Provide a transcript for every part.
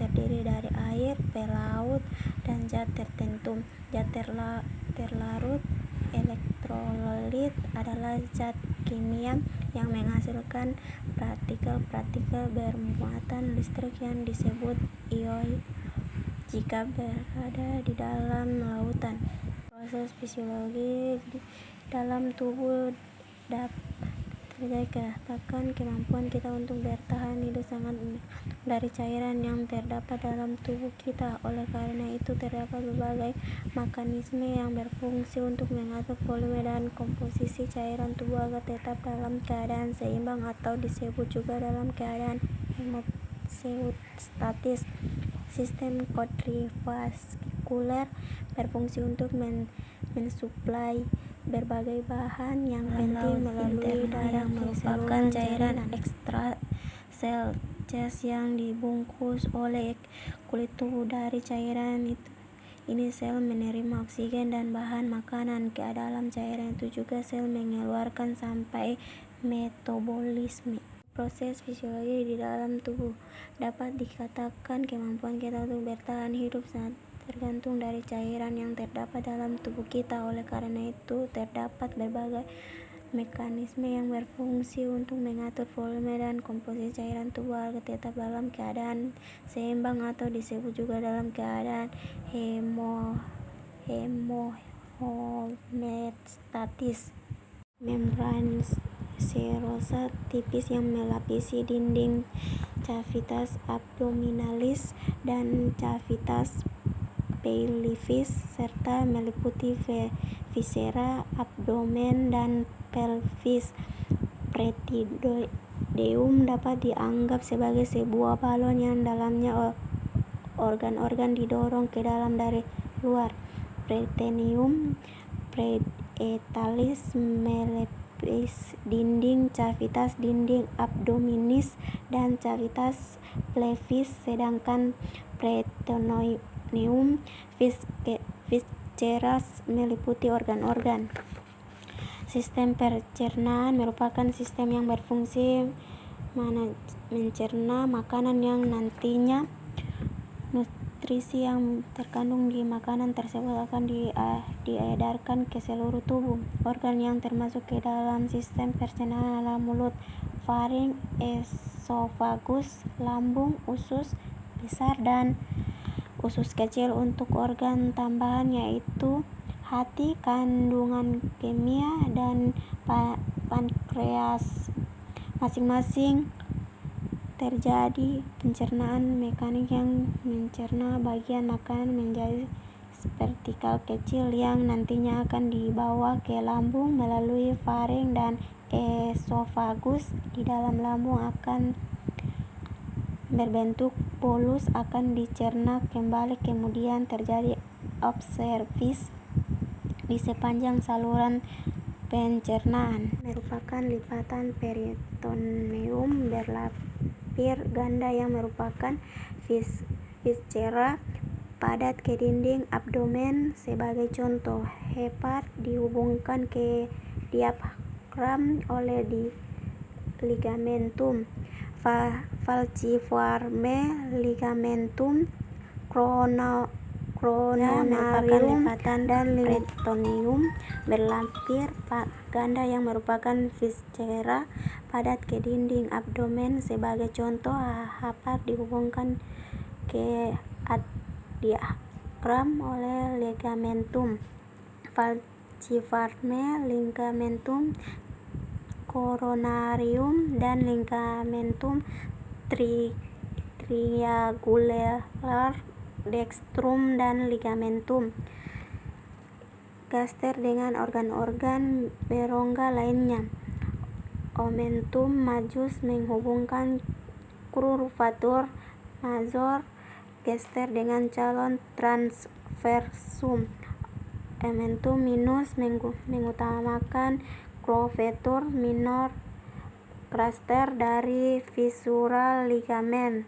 terdiri dari air, pelaut, dan zat tertentu. Zat terlarut elektrolit adalah zat kimia yang menghasilkan partikel-partikel bermuatan listrik yang disebut ion jika berada di dalam lautan. Proses fisiologi di dalam tubuh dapat terjadi bahkan kemampuan kita untuk bertahan hidup sangat dari cairan yang terdapat dalam tubuh kita. Oleh karena itu, terdapat berbagai mekanisme yang berfungsi untuk mengatur volume dan komposisi cairan tubuh agar tetap dalam keadaan seimbang atau disebut juga dalam keadaan homeostatis. Sistem kardiovaskuler berfungsi untuk mensuplai berbagai bahan yang penting melalui darah yang merupakan cairan ekstrasel yang dibungkus oleh kulit tubuh. Dari cairan ini sel menerima oksigen dan bahan makanan ke dalam cairan itu juga sel mengeluarkan sampai metabolisme. Proses fisiologi di dalam tubuh dapat dikatakan kemampuan kita untuk bertahan hidup sangat tergantung dari cairan yang terdapat dalam tubuh kita. Oleh karena itu, terdapat berbagai mekanisme yang berfungsi untuk mengatur volume dan komposisi cairan tubuh agar tetap dalam keadaan seimbang atau disebut juga dalam keadaan homeostatis. Membran serosa tipis yang melapisi dinding cavitas abdominalis dan cavitas pelvis serta meliputi viscera abdomen dan pelvis. Peritoneum dapat dianggap sebagai sebuah balon yang dalamnya organ-organ didorong ke dalam dari luar. Peritoneum praeitalis melipis dinding cavitas dinding abdominis dan cavitas pelvis, sedangkan peritoneum viscerus meliputi organ-organ. Sistem pencernaan merupakan sistem yang berfungsi mencerna makanan yang nantinya nutrisi yang terkandung di makanan tersebut akan diedarkan ke seluruh tubuh. Organ yang termasuk ke dalam sistem pencernaan adalah mulut, faring, esofagus, lambung, usus besar dan usus kecil. Untuk organ tambahan yaitu hati, kandungan kemia, dan pankreas, masing-masing terjadi pencernaan mekanik yang mencerna bagian makanan menjadi partikel kecil yang nantinya akan dibawa ke lambung melalui faring dan esofagus. Di dalam lambung akan berbentuk bolus, akan dicerna kembali, kemudian terjadi absorpsi di sepanjang saluran pencernaan. Merupakan lipatan peritoneum berlapir ganda yang merupakan viscera padat ke dinding abdomen. Sebagai contoh, hepar dihubungkan ke diafragma oleh ligamentum falciforme, ligamentum coronarium, dan peritoneum berlapir ganda yang merupakan viscera padat ke dinding abdomen. Sebagai contoh, hepar dihubungkan ke diafragma oleh ligamentum falciforme, ligamentum coronarium, dan ligamentum triangular dextrum, dan ligamentum gaster dengan organ-organ berongga lainnya. Omentum majus menghubungkan curvatur major gaster dengan calon transversum. Omentum minus mengutamakan curvatur minor gaster dari visceral ligamen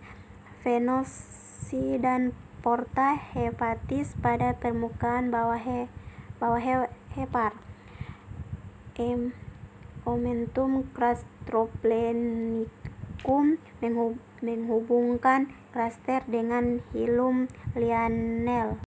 venosi dan porta hepatis pada permukaan bawah hepar. Omentum gastrocnemic vakum menghubungkan klaster dengan hilum Lyanell.